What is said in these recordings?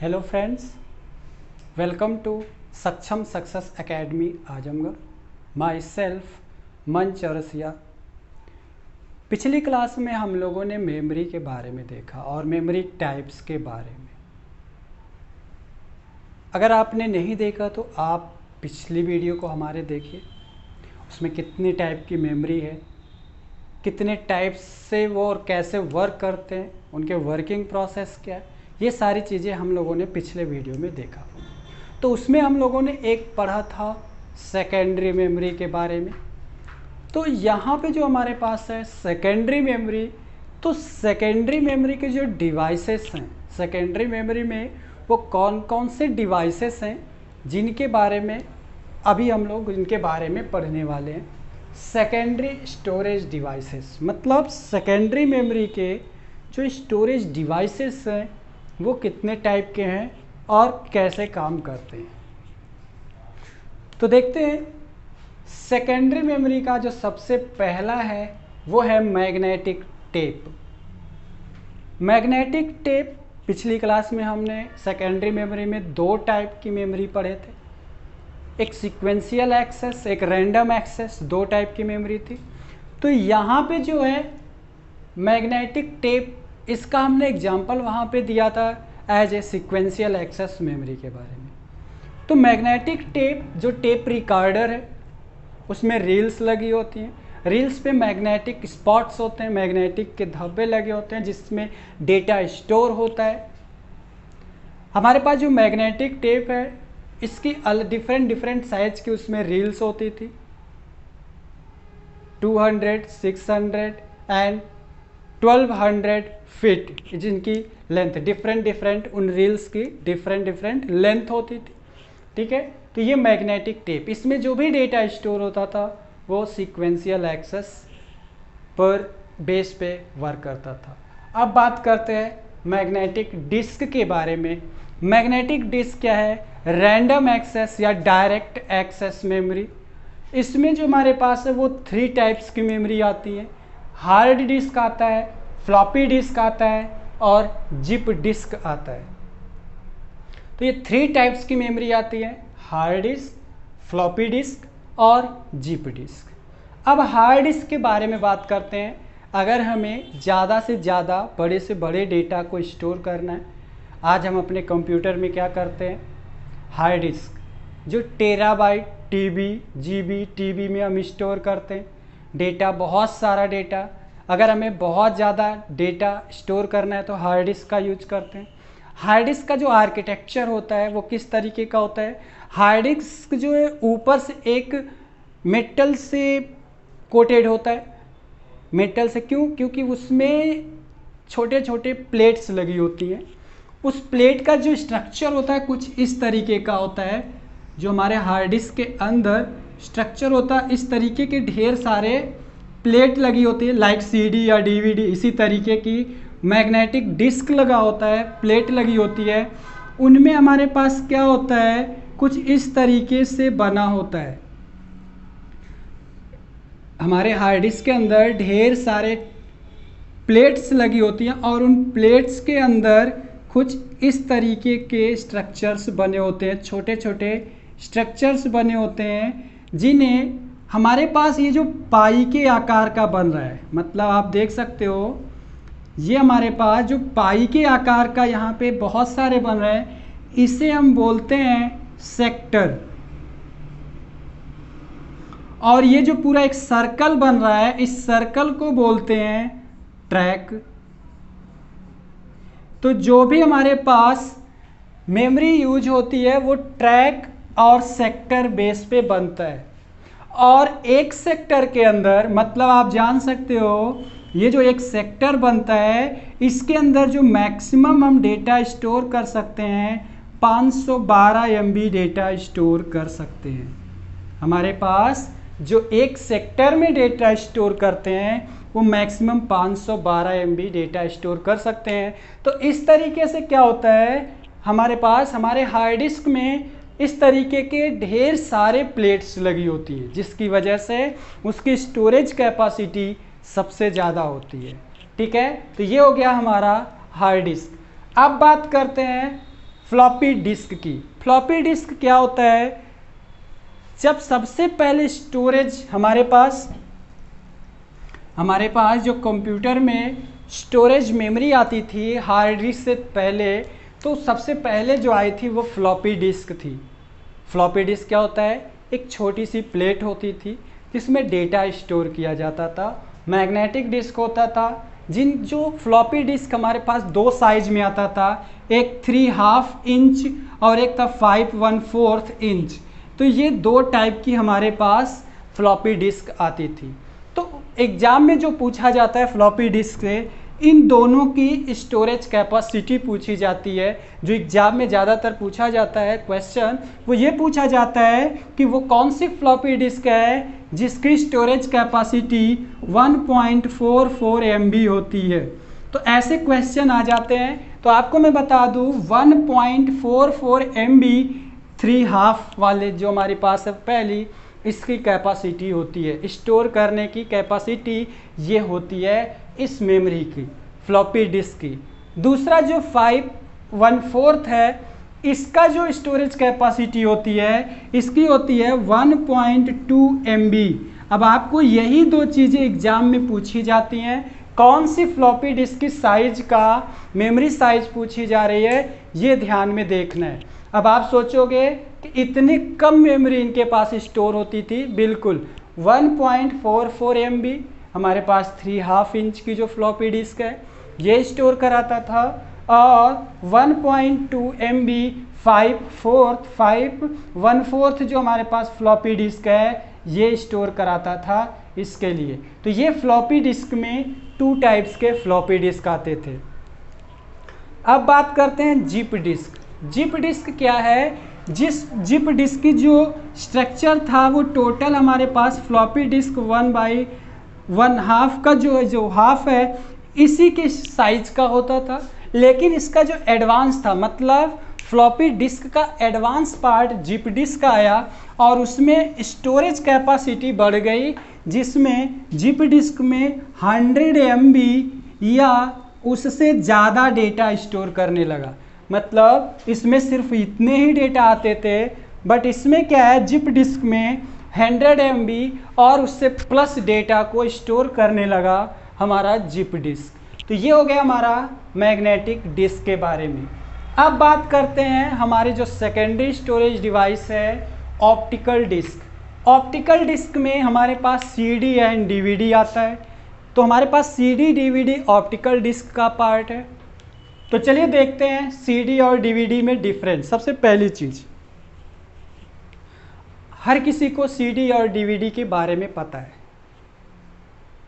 Hello friends, welcome to सक्षम success academy Azamgarh. My self मंच चौरसिया। पिछली क्लास में हम लोगों ने मेमोरी के बारे में देखा और मेमोरी टाइप्स के बारे में। अगर आपने नहीं देखा तो आप पिछली वीडियो को हमारे देखिए, उसमें कितनी टाइप की मेमोरी है, कितने टाइप्स से वो और कैसे वर्क करते हैं, उनके वर्किंग प्रोसेस क्या है, ये सारी चीज़ें हम लोगों ने पिछले वीडियो में देखा। तो उसमें हम लोगों ने एक पढ़ा था सेकेंडरी मेमोरी के बारे में। तो यहाँ पे जो हमारे पास है सेकेंडरी मेमोरी, तो सेकेंडरी मेमोरी के जो डिवाइसेस हैं, सेकेंडरी मेमोरी में वो कौन कौन से डिवाइसेस हैं जिनके बारे में अभी हम लोग इनके बारे में पढ़ने वाले हैं। सेकेंडरी स्टोरेज डिवाइसेस मतलब सेकेंडरी मेमोरी के जो स्टोरेज डिवाइसेस हैं वो कितने टाइप के हैं और कैसे काम करते हैं। तो देखते हैं, सेकेंडरी मेमोरी का जो सबसे पहला है वो है मैग्नेटिक टेप। मैग्नेटिक टेप पिछली क्लास में हमने सेकेंडरी मेमोरी में दो टाइप की मेमोरी पढ़े थे, एक सीक्वेंशियल एक्सेस, एक रैंडम एक्सेस, दो टाइप की मेमोरी थी। तो यहाँ पे जो है मैग्नेटिक टेप, इसका हमने एग्जांपल वहाँ पे दिया था as a sequential access memory के बारे में। तो मैग्नेटिक टेप जो टेप रिकॉर्डर है उसमें रील्स लगी होती हैं, रील्स पे मैग्नेटिक स्पॉट्स होते हैं, मैग्नेटिक के धब्बे लगे होते हैं जिसमें डेटा स्टोर होता है। हमारे पास जो मैग्नेटिक टेप है इसकी डिफरेंट साइज की उसमें रील्स होती थी, 200, 600 एंड 1200 फीट जिनकी लेंथ, डिफरेंट उन रील्स की डिफरेंट लेंथ होती थी। ठीक है, तो ये मैग्नेटिक टेप, इसमें जो भी डेटा स्टोर होता था वो सीक्वेंशियल एक्सेस पर बेस पे वर्क करता था। अब बात करते हैं मैग्नेटिक डिस्क के बारे में। मैग्नेटिक डिस्क क्या है? रैंडम एक्सेस या डायरेक्ट एक्सेस मेमोरी। इसमें जो हमारे पास है वो 3 टाइप्स की मेमोरी आती है। हार्ड डिस्क आता है, फ्लॉपी डिस्क आता है और जिप डिस्क आता है। तो ये 3 टाइप्स की मेमोरी आती है, हार्ड डिस्क, फ्लॉपी डिस्क और जिप डिस्क। अब हार्ड डिस्क के बारे में बात करते हैं। अगर हमें ज़्यादा से ज़्यादा बड़े से बड़े डेटा को स्टोर करना है, आज हम अपने कंप्यूटर में क्या करते हैं, हार्ड डिस्क जो टेराबाइट, जीबी, टीबी में हम स्टोर करते हैं डेटा, बहुत सारा डेटा। अगर हमें बहुत ज़्यादा डेटा स्टोर करना है तो हार्ड डिस्क का यूज करते हैं। हार्ड डिस्क का जो आर्किटेक्चर होता है वो किस तरीके का होता है? हार्ड डिस्क जो है ऊपर से एक मेटल से कोटेड होता है। मेटल से क्यों? क्योंकि उसमें छोटे छोटे प्लेट्स लगी होती हैं। उस प्लेट का जो स्ट्रक्चर होता है कुछ इस तरीके का होता है। जो हमारे हार्ड डिस्क के अंदर स्ट्रक्चर होता है, इस तरीके के ढेर सारे प्लेट लगी होती है, लाइक सीडी या डीवीडी, इसी तरीके की मैग्नेटिक डिस्क लगा होता है, प्लेट लगी होती है। उनमें हमारे पास क्या होता है, कुछ इस तरीके से बना होता है। हमारे हार्ड डिस्क के अंदर ढेर सारे प्लेट्स लगी होती हैं और उन प्लेट्स के अंदर कुछ इस तरीके के स्ट्रक्चर्स बने होते हैं, छोटे छोटे स्ट्रक्चर्स बने होते हैं जिन्हें हमारे पास ये जो पाई के आकार का बन रहा है, मतलब आप देख सकते हो ये हमारे पास जो पाई के आकार का यहाँ पे बहुत सारे बन रहे हैं, इसे हम बोलते हैं सेक्टर। और ये जो पूरा एक सर्कल बन रहा है, इस सर्कल को बोलते हैं ट्रैक। तो जो भी हमारे पास मेमोरी यूज होती है वो ट्रैक और सेक्टर बेस पे बनता है। और एक सेक्टर के अंदर, मतलब आप जान सकते हो ये जो एक सेक्टर बनता है इसके अंदर जो मैक्सिमम हम डेटा स्टोर कर सकते हैं 512 MB डेटा स्टोर कर सकते हैं। हमारे पास जो एक सेक्टर में डेटा स्टोर करते हैं वो मैक्सिमम 512 MB डेटा स्टोर कर सकते हैं। तो इस तरीके से क्या होता है, हमारे पास हमारे हार्ड डिस्क में इस तरीके के ढेर सारे प्लेट्स लगी होती हैं जिसकी वजह से उसकी स्टोरेज कैपेसिटी सबसे ज़्यादा होती है। ठीक है, तो ये हो गया हमारा हार्ड डिस्क। अब बात करते हैं फ्लॉपी डिस्क की। फ्लॉपी डिस्क क्या होता है? जब सबसे पहले स्टोरेज हमारे पास जो कंप्यूटर में स्टोरेज मेमोरी आती थी हार्ड डिस्क से पहले, तो सबसे पहले जो आई थी वो फ्लॉपी डिस्क थी। फ्लॉपी डिस्क क्या होता है? एक छोटी सी प्लेट होती थी जिसमें डेटा स्टोर किया जाता था। मैग्नेटिक डिस्क होता था। जो फ्लॉपी डिस्क हमारे पास दो साइज में आता था, एक 3/2 इंच और एक था 5/1/4 इंच। तो ये दो टाइप की हमारे पास फ्लॉपी डिस्क आती थी। तो एग्जाम में जो पूछा जाता है फ्लॉपी डिस्क से, इन दोनों की स्टोरेज कैपेसिटी पूछी जाती है। जो एग्जाम में ज़्यादातर पूछा जाता है क्वेश्चन, वो ये पूछा जाता है कि वो कौन सी फ्लॉपी डिस्क है जिसकी स्टोरेज कैपेसिटी 1.44 MB होती है। तो ऐसे क्वेश्चन आ जाते हैं। तो आपको मैं बता दूं 1.44 MB 3/2 वाले जो हमारे पास है पहली, इसकी कैपेसिटी होती है, स्टोर करने की कैपेसिटी ये होती है इस मेमोरी की, फ्लॉपी डिस्क की। दूसरा जो 5/1/4 है, इसका जो स्टोरेज कैपेसिटी होती है, इसकी होती है 1.2 MB। अब आपको यही दो चीज़ें एग्जाम में पूछी जाती हैं। कौन सी फ्लॉपी डिस्क की साइज का मेमोरी साइज पूछी जा रही है, ये ध्यान में देखना है। अब आप सोचोगे कि इतनी कम मेमोरी इनके पास स्टोर होती थी। बिल्कुल 1.44 MB हमारे पास 3/2 इंच की जो फ्लॉपी डिस्क है ये स्टोर कराता था, और 1.2 MB 5/1/4 जो हमारे पास फ्लॉपी डिस्क है ये स्टोर कराता था इसके लिए। तो ये फ्लॉपी डिस्क में 2 टाइप्स के फ्लॉपी डिस्क आते थे। अब बात करते हैं जिप डिस्क। जिप डिस्क क्या है? जिस जिप डिस्क की जो स्ट्रक्चर था वो टोटल हमारे पास फ्लॉपी डिस्क 1/1/2 का जो हाफ है इसी के साइज का होता था। लेकिन इसका जो एडवांस था, मतलब फ्लॉपी डिस्क का एडवांस पार्ट जिप डिस्क आया और उसमें स्टोरेज कैपेसिटी बढ़ गई, जिसमें जिप डिस्क में 100 MB या उससे ज़्यादा डेटा स्टोर करने लगा। मतलब इसमें सिर्फ इतने ही डेटा आते थे, बट इसमें क्या है, जिप डिस्क में 100 MB और उससे प्लस डेटा को स्टोर करने लगा हमारा जिप डिस्क। तो ये हो गया हमारा मैग्नेटिक डिस्क के बारे में। अब बात करते हैं हमारे जो सेकेंडरी स्टोरेज डिवाइस है, ऑप्टिकल डिस्क। ऑप्टिकल डिस्क में हमारे पास CD एंड DVD आता है। तो हमारे पास CD DVD ऑप्टिकल डिस्क का पार्ट है। तो चलिए देखते हैं CD और DVD में डिफरेंस। सबसे पहली चीज़, हर किसी को CD और DVD के बारे में पता है,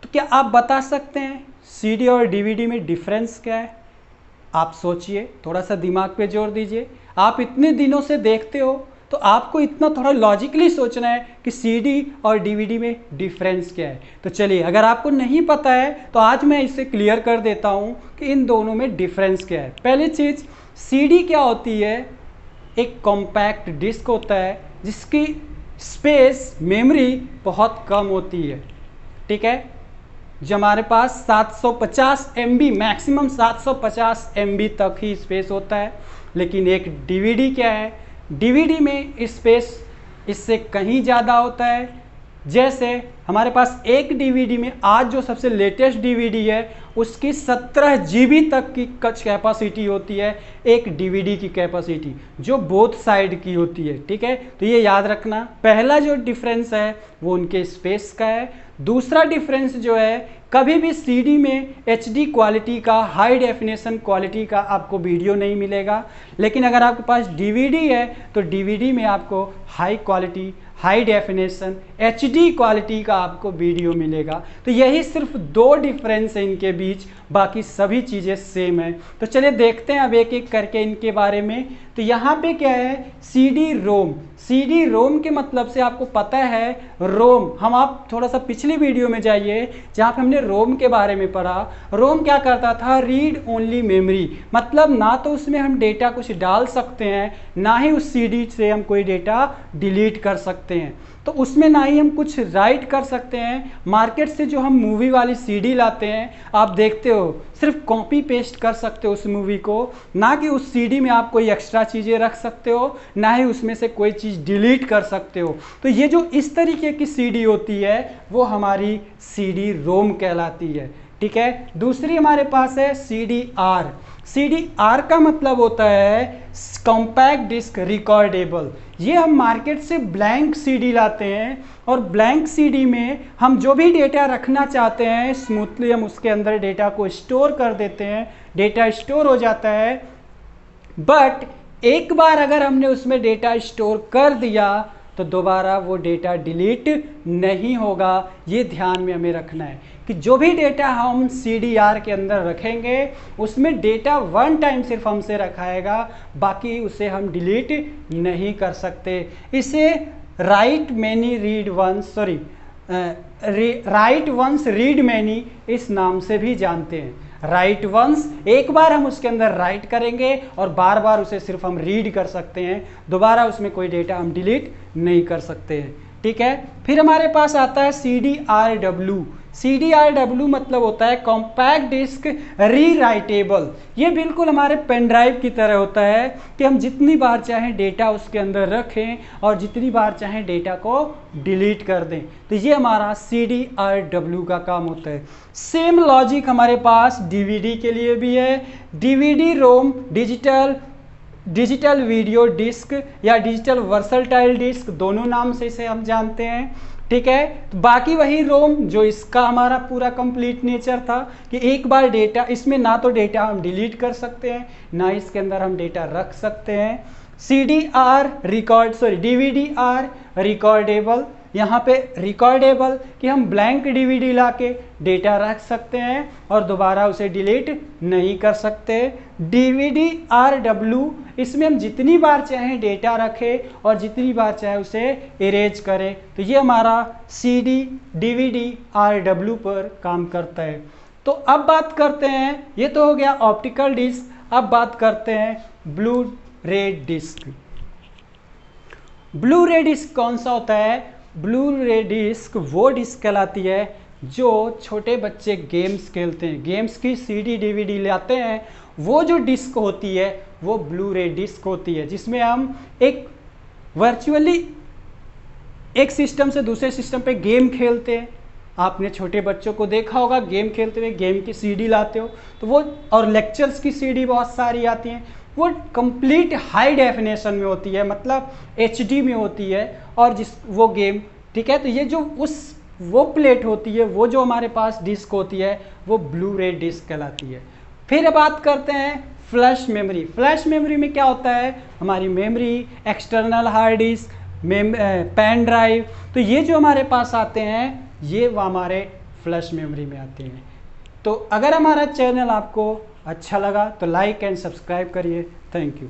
तो क्या आप बता सकते हैं CD और DVD में डिफरेंस क्या है? आप सोचिए, थोड़ा सा दिमाग पे जोर दीजिए। आप इतने दिनों से देखते हो तो आपको इतना थोड़ा लॉजिकली सोचना है कि CD और DVD में डिफरेंस क्या है। तो चलिए, अगर आपको नहीं पता है तो आज मैं इसे क्लियर कर देता हूँ कि इन दोनों में डिफरेंस क्या है। पहली चीज़, CD क्या होती है? एक कॉम्पैक्ट डिस्क होता है जिसकी स्पेस मेमोरी बहुत कम होती है। ठीक है, जो हमारे पास 750 MB, मैक्सिमम 750 MB तक ही स्पेस होता है। लेकिन एक DVD क्या है? DVD में स्पेस इससे कहीं ज़्यादा होता है। जैसे हमारे पास एक DVD में आज जो सबसे लेटेस्ट DVD है उसकी 17 GB तक की कैपेसिटी होती है, एक DVD की कैपेसिटी, जो बोथ साइड की होती है। ठीक है, तो ये याद रखना। पहला जो डिफरेंस है वो उनके स्पेस का है। दूसरा डिफरेंस जो है, कभी भी CD में HD क्वालिटी का, हाई डेफिनेशन क्वालिटी का आपको वीडियो नहीं मिलेगा। लेकिन अगर आपके पास DVD है तो DVD में आपको high quality, high definition, HD quality का आपको वीडियो मिलेगा। तो यही सिर्फ 2 डिफरेंस है इनके बीच, बाकी सभी चीज़ें सेम है। तो चलिए देखते हैं अब एक एक करके इनके बारे में। तो यहाँ पे क्या है, CD रोम। CD रोम के मतलब से आपको पता है रोम, हम आप थोड़ा सा पिछली वीडियो में जाइए जहाँ पे हमने रोम के बारे में पढ़ा। रोम क्या करता था? रीड ओनली मेमोरी, मतलब ना तो उसमें हम डेटा कुछ डाल सकते हैं, ना ही उस CD से हम कोई डेटा डिलीट कर सकते सकते हैं। तो उसमें ना ही हम कुछ राइट कर सकते हैं, मार्केट से जो हम मूवी वाली सीडी लाते हैं, आप देखते हो सिर्फ कॉपी पेस्ट कर सकते हो उस मूवी को, ना कि उस सीडी में आप कोई एक्स्ट्रा चीज़ें रख सकते हो, ना ही उसमें से कोई चीज़ डिलीट कर सकते हो। तो ये जो इस तरीके की सीडी होती है वो हमारी सीडी रोम कहलाती है। ठीक है, दूसरी हमारे पास है सीडी आर। सीडी आर का मतलब होता है कॉम्पैक्ट डिस्क रिकॉर्डेबल। ये हम मार्केट से ब्लैंक सीडी लाते हैं और ब्लैंक सीडी में हम जो भी डेटा रखना चाहते हैं स्मूथली हम उसके अंदर डेटा को स्टोर कर देते हैं, डेटा स्टोर हो जाता है। बट एक बार अगर हमने उसमें डेटा स्टोर कर दिया तो दोबारा वो डेटा डिलीट नहीं होगा। ये ध्यान में हमें रखना है कि जो भी डेटा हम CDR के अंदर रखेंगे उसमें डेटा वन टाइम सिर्फ हमसे रखाएगा, बाकी उसे हम डिलीट नहीं कर सकते। इसे write many read once write once read many इस नाम से भी जानते हैं। राइट वंस, एक बार हम उसके अंदर राइट करेंगे और बार बार उसे सिर्फ हम रीड कर सकते हैं, दोबारा उसमें कोई डेटा हम डिलीट नहीं कर सकते हैं। ठीक है, फिर हमारे पास आता है CDRW। CDRW मतलब होता है कॉम्पैक्ट डिस्क री राइटेबल। ये बिल्कुल हमारे पेन ड्राइव की तरह होता है कि हम जितनी बार चाहें डेटा उसके अंदर रखें और जितनी बार चाहें डेटा को डिलीट कर दें। तो ये हमारा CDRW का काम होता है। सेम लॉजिक हमारे पास DVD के लिए भी है। DVD रोम डिजिटल वीडियो डिस्क या डिजिटल वर्सटाइल डिस्क, दोनों नाम से इसे हम जानते हैं। ठीक है, तो बाकी वही रोम जो इसका हमारा पूरा कंप्लीट नेचर था कि एक बार डेटा, इसमें ना तो डेटा हम डिलीट कर सकते हैं ना इसके अंदर हम डेटा रख सकते हैं। DVD आर रिकॉर्डेबल, यहाँ पे रिकॉर्डेबल कि हम ब्लैंक DVD लाके डेटा रख सकते हैं और दोबारा उसे डिलीट नहीं कर सकते। DVDRW, इसमें हम जितनी बार चाहें डेटा रखें और जितनी बार चाहे उसे इरेज करें। तो ये हमारा DVDRW पर काम करता है। तो अब बात करते हैं, ये तो हो गया ऑप्टिकल डिस्क, अब बात करते हैं ब्लू रे डिस्क। ब्लू रे डिस्क कौन सा होता है? ब्लू रे डिस्क वो डिस्क कहलाती है जो छोटे बच्चे गेम्स खेलते हैं, गेम्स की CD DVD लाते हैं, वो जो डिस्क होती है वो ब्लू रे डिस्क होती है, जिसमें हम एक वर्चुअली एक सिस्टम से दूसरे सिस्टम पे गेम खेलते हैं। आपने छोटे बच्चों को देखा होगा गेम खेलते हुए, गेम की CD लाते हो तो वो, और लेक्चर्स की CD बहुत सारी आती हैं, वो कंप्लीट हाई डेफिनेशन में होती है, मतलब HD में होती है, और जिस वो गेम, ठीक है, तो ये जो वो प्लेट होती है, वो जो हमारे पास डिस्क होती है वो ब्लू रे डिस्क कहलाती है। फिर बात करते हैं फ्लैश मेमोरी। फ्लैश मेमोरी में क्या होता है? हमारी memory, external hard disk, pen drive, तो ये जो हमारे पास आते हैं ये वो हमारे फ्लैश मेमोरी में आते हैं। तो अगर हमारा चैनल आपको अच्छा लगा तो लाइक एंड सब्सक्राइब करिए। Thank you.